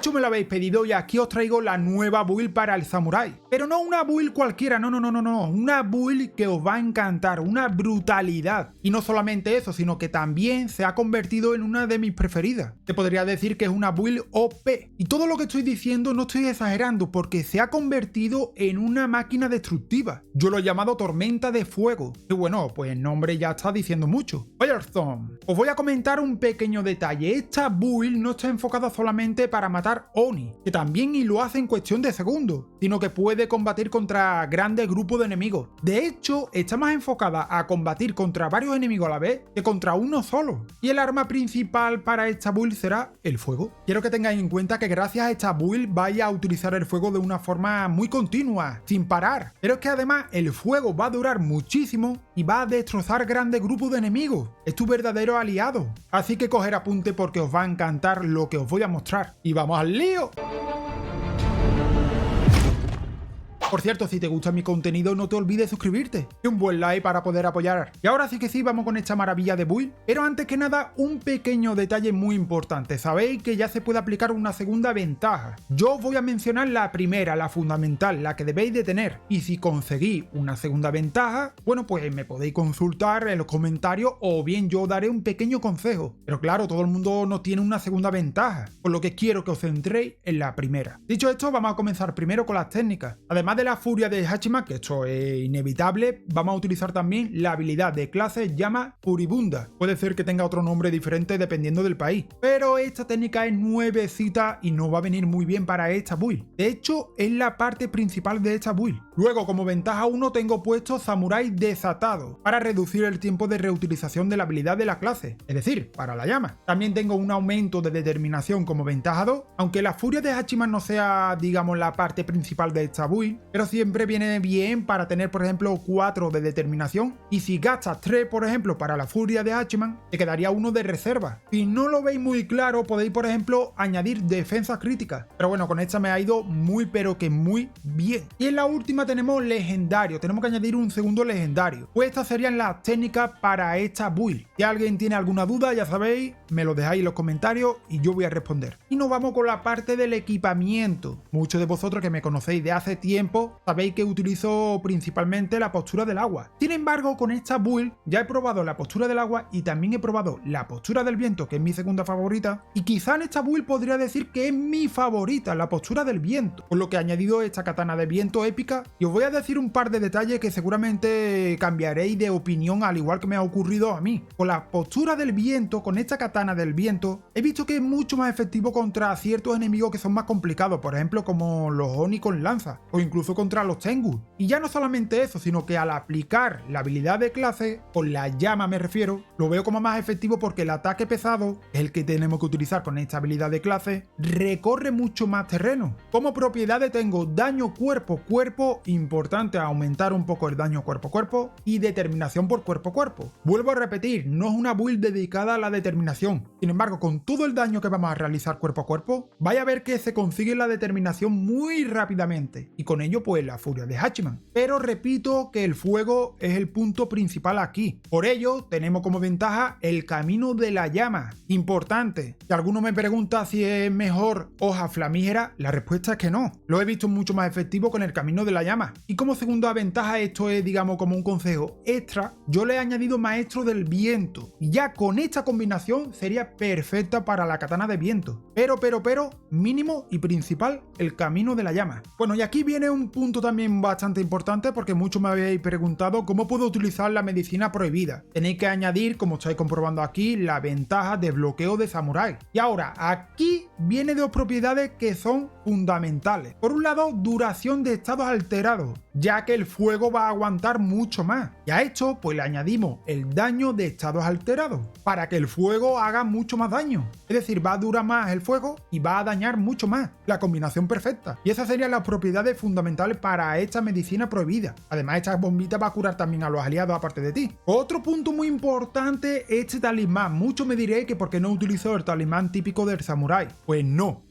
Mucho me lo habéis pedido y aquí os traigo la nueva build para el Samurai. Pero no una build cualquiera, no. Una build que os va a encantar, una brutalidad. Y no solamente eso, sino que también se ha convertido en una de mis preferidas. Te podría decir que es una build OP. Y todo lo que estoy diciendo no estoy exagerando, porque se ha convertido en una máquina destructiva. Yo lo he llamado Tormenta de Fuego. Y bueno, pues el nombre ya está diciendo mucho. Firestorm. Os voy a comentar un pequeño detalle. Esta build no está enfocada solamente para matar Oni, que también y lo hace en cuestión de segundos, sino que puede combatir contra grandes grupos de enemigos. De hecho, está más enfocada a combatir contra varios enemigos a la vez que contra uno solo. Y el arma principal para esta build será el fuego. Quiero que tengáis en cuenta que gracias a esta build vais a utilizar el fuego de una forma muy continua, sin parar. Pero es que además el fuego va a durar muchísimo y va a destrozar grandes grupos de enemigos. Es tu verdadero aliado. Así que coger apunte porque os va a encantar lo que os voy a mostrar. Y vamos al lío. Por cierto, si te gusta mi contenido no te olvides suscribirte y un buen like para poder apoyar. Y ahora sí que sí, vamos con esta maravilla de build. Pero antes que nada, un pequeño detalle muy importante. Sabéis que ya se puede aplicar una segunda ventaja. Yo os voy a mencionar la primera, la fundamental, la que debéis de tener. Y si conseguís una segunda ventaja, bueno, pues me podéis consultar en los comentarios o bien yo daré un pequeño consejo. Pero claro, todo el mundo no tiene una segunda ventaja, por lo que quiero que os centréis en la primera. Dicho esto, vamos a comenzar primero con las técnicas. Además de la furia de Hachiman, que esto es inevitable, vamos a utilizar también la habilidad de clase llama furibunda. Puede ser que tenga otro nombre diferente dependiendo del país, pero esta técnica es nuevecita y no va a venir muy bien para esta build. De hecho, es la parte principal de esta build. Luego, como ventaja 1, tengo puesto Samurai Desatado, para reducir el tiempo de reutilización de la habilidad de la clase, es decir, para la llama. También tengo un aumento de determinación como ventaja 2, aunque la furia de Hachiman no sea, digamos, la parte principal de esta build, pero siempre viene bien para tener, por ejemplo, 4 de determinación, y si gastas 3, por ejemplo, para la furia de Hachiman, te quedaría 1 de reserva. Si no lo veis muy claro, podéis, por ejemplo, añadir defensa crítica, pero bueno, con esta me ha ido muy pero que muy bien. Y en la última tenemos legendario, tenemos que añadir un segundo legendario. Pues estas serían las técnicas para esta build. Si alguien tiene alguna duda, ya sabéis, me lo dejáis en los comentarios y yo voy a responder. Y nos vamos con la parte del equipamiento. Muchos de vosotros que me conocéis de hace tiempo sabéis que utilizo principalmente la postura del agua. Sin embargo, con esta build ya he probado la postura del agua y también he probado la postura del viento, que es mi segunda favorita, y quizá en esta build podría decir que es mi favorita, la postura del viento, por lo que he añadido esta katana de viento épica. Y os voy a decir un par de detalles que seguramente cambiaréis de opinión, al igual que me ha ocurrido a mí. Con la postura del viento, con esta katana del viento, he visto que es mucho más efectivo contra ciertos enemigos que son más complicados, por ejemplo como los Oni con lanza, o incluso contra los Tengu. Y ya no solamente eso, sino que al aplicar la habilidad de clase, con la llama me refiero, lo veo como más efectivo porque el ataque pesado, que es el que tenemos que utilizar con esta habilidad de clase, recorre mucho más terreno. Como propiedades tengo daño cuerpo a cuerpo, importante aumentar un poco el daño cuerpo a cuerpo, y determinación por cuerpo a cuerpo. Vuelvo a repetir, no es una build dedicada a la determinación. Sin embargo, con todo el daño que vamos a realizar cuerpo a cuerpo, vais a ver que se consigue la determinación muy rápidamente, y con ello pues la furia de Hachiman. Pero repito que el fuego es el punto principal aquí. Por ello tenemos como ventaja el camino de la llama. Importante, si alguno me pregunta si es mejor hoja flamígera, la respuesta es que no. Lo he visto mucho más efectivo con el camino de la llama. Y como segunda ventaja, esto es digamos como un consejo extra, yo le he añadido maestro del viento. Y ya con esta combinación sería perfecta para la katana de viento. Pero, mínimo y principal, el camino de la llama. Bueno, y aquí viene un punto también bastante importante porque muchos me habéis preguntado cómo puedo utilizar la medicina prohibida. Tenéis que añadir, como estáis comprobando aquí, la ventaja de bloqueo de Samurai. Y ahora, aquí viene dos propiedades que son fundamentales. Por un lado, duración de estados alterados, ya que el fuego va a aguantar mucho más. Y a esto, pues le añadimos el daño de estados alterados, para que el fuego haga mucho más daño. Es decir, va a durar más el fuego y va a dañar mucho más. La combinación perfecta. Y esas serían las propiedades fundamentales para esta medicina prohibida. Además, esta bombita va a curar también a los aliados aparte de ti. Otro punto muy importante, este talismán. Muchos me diréis que por qué no utilizo el talismán típico del samurái. Pues no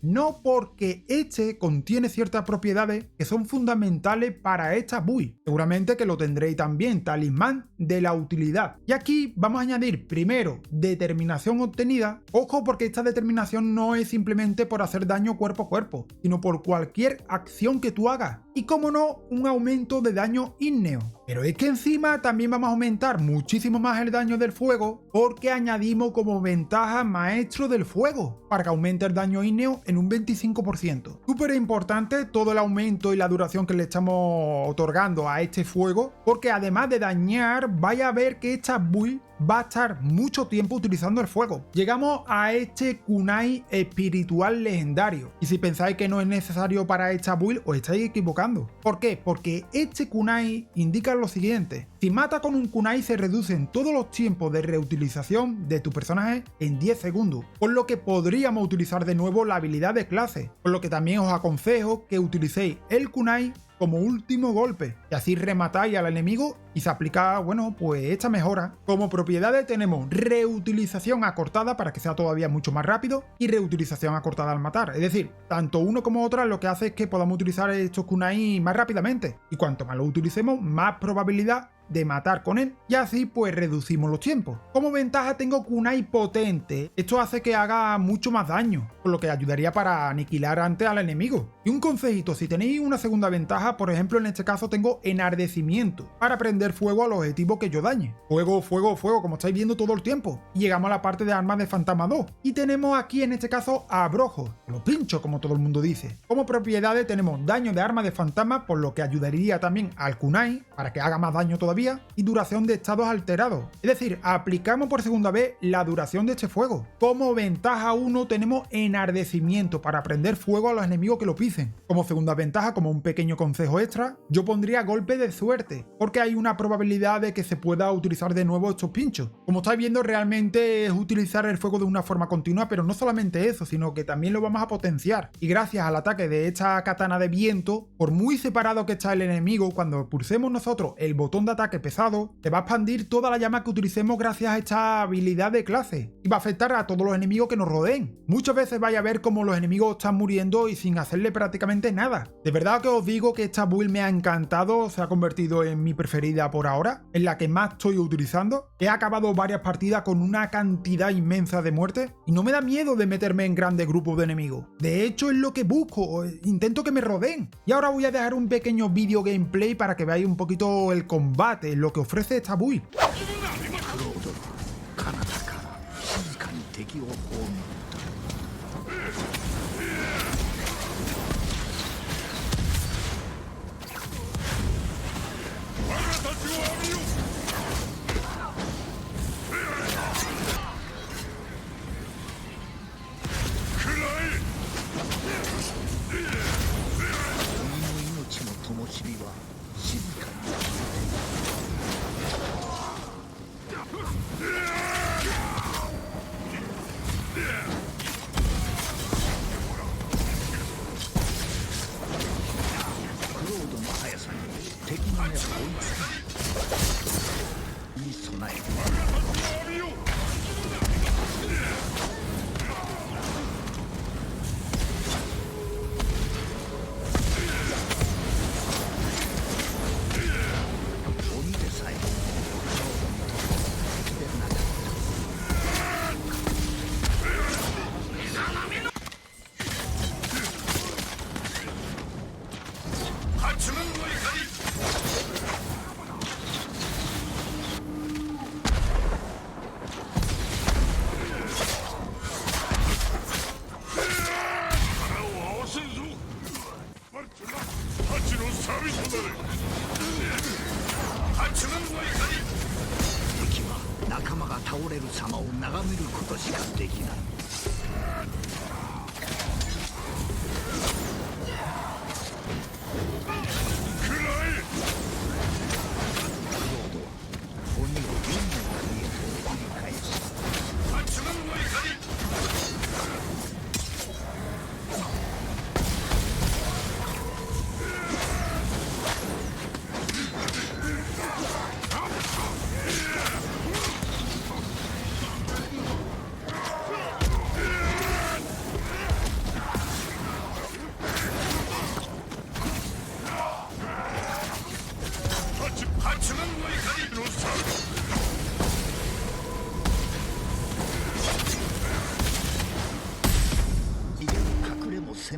porque este contiene ciertas propiedades que son fundamentales para para esta build. Seguramente que lo tendréis también, talismán de la utilidad. Y aquí vamos a añadir primero determinación obtenida. Ojo, porque esta determinación no es simplemente por hacer daño cuerpo a cuerpo, sino por cualquier acción que tú hagas. Y como no, un aumento de daño ígneo. Pero es que encima también vamos a aumentar muchísimo más el daño del fuego, porque añadimos como ventaja maestro del fuego, para que aumente el daño ígneo en un 25%. Súper importante todo el aumento y la duración que le estamos otorgando a este fuego, porque además de dañar, vaya a ver que esta build va a estar mucho tiempo utilizando el fuego. Llegamos a este kunai espiritual legendario, y si pensáis que no es necesario para esta build, os estáis equivocando. ¿Por qué? Porque este kunai indica lo siguiente: si mata con un kunai se reducen todos los tiempos de reutilización de tu personaje en 10 segundos, por lo que podríamos utilizar de nuevo la habilidad de clase, por lo que también os aconsejo que utilicéis el kunai como último golpe, y así rematáis al enemigo y se aplica, bueno, pues esta mejora. Como propiedades tenemos reutilización acortada para que sea todavía mucho más rápido y reutilización acortada al matar, es decir, tanto uno como otra lo que hace es que podamos utilizar estos kunai más rápidamente, y cuanto más lo utilicemos, más probabilidad de matar con él, y así pues reducimos los tiempos. Como ventaja tengo kunai potente, esto hace que haga mucho más daño, por lo que ayudaría para aniquilar antes al enemigo. Y un consejito, si tenéis una segunda ventaja, por ejemplo en este caso tengo enardecimiento, para prender fuego al objetivo que yo dañe. Fuego, fuego, fuego, como estáis viendo todo el tiempo. Y llegamos a la parte de armas de Fantasma 2, y tenemos aquí en este caso a Abrojo, lo pincho como todo el mundo dice. Como propiedades tenemos daño de arma de fantasma, por lo que ayudaría también al kunai, para que haga más daño todavía, y duración de estados alterados. Es decir, aplicamos por segunda vez la duración de este fuego. Como ventaja 1 tenemos enardecimiento para prender fuego a los enemigos que lo pisen. Como segunda ventaja, como un pequeño consejo extra, yo pondría golpe de suerte, porque hay una probabilidad de que se pueda utilizar de nuevo estos pinchos. Como estáis viendo, realmente es utilizar el fuego de una forma continua, pero no solamente eso, sino que también lo vamos a potenciar. Y gracias al ataque de esta katana de viento, por muy separado que está el enemigo, cuando pulsemos nosotros el botón de ataque pesado, se va a expandir toda la llama que utilicemos gracias a esta habilidad de clase, y va a afectar a todos los enemigos que nos rodeen. Muchas veces vais a ver como los enemigos están muriendo y sin hacerle prácticamente nada. De verdad que os digo que esta build me ha encantado, se ha convertido en mi preferida por ahora, en la que más estoy utilizando. He acabado varias partidas con una cantidad inmensa de muertes y no me da miedo de meterme en grandes grupos de enemigos. De hecho es lo que busco, intento que me rodeen. Y ahora voy a dejar un pequeño vídeo gameplay para que veáis un poquito el combate, lo que ofrece esta build. 「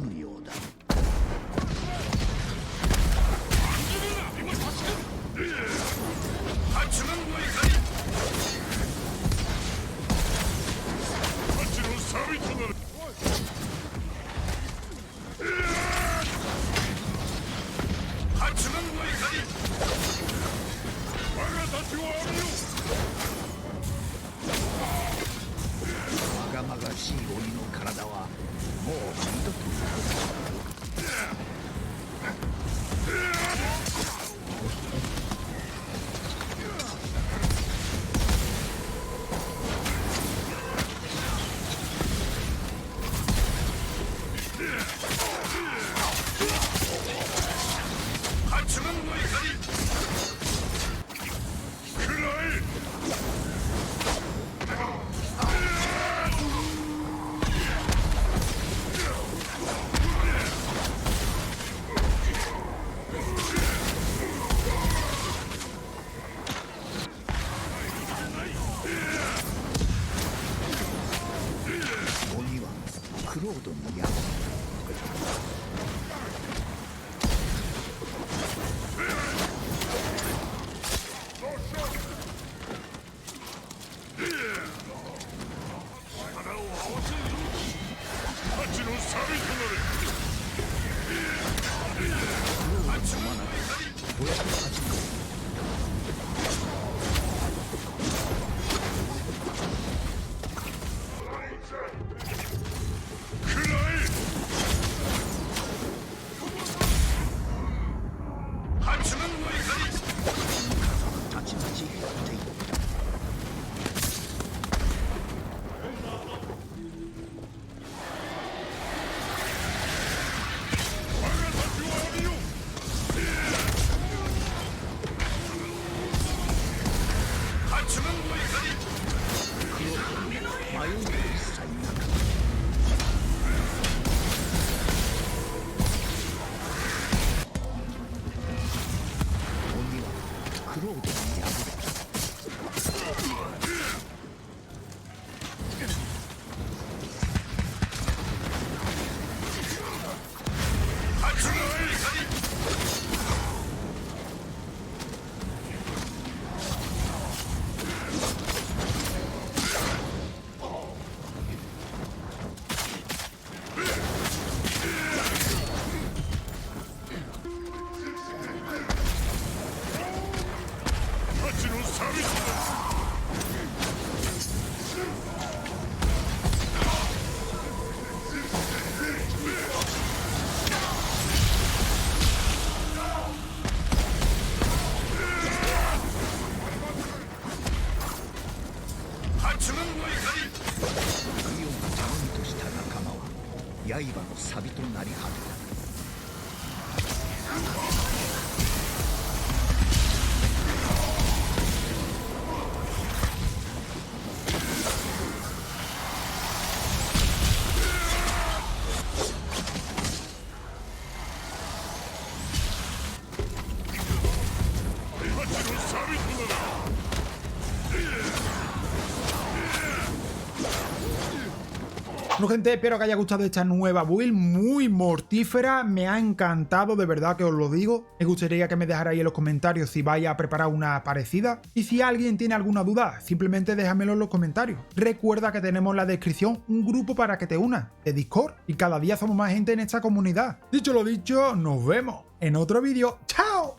むようだ。まがまがしい鬼の体はもう二度と鬼はクロードにやる。たちまち減っていった。迷いが一切なかった。鬼はクロードに敗れた。イオンが頼みとした仲間は刃の錆となり果てた。Bueno, gente, espero que haya gustado esta nueva build, muy mortífera, me ha encantado, de verdad que os lo digo. Me gustaría que me dejarais en los comentarios si vais a preparar una parecida. Y si alguien tiene alguna duda, simplemente déjamelo en los comentarios. Recuerda que tenemos en la descripción un grupo para que te unas, de Discord, y cada día somos más gente en esta comunidad. Dicho lo dicho, nos vemos en otro vídeo. ¡Chao!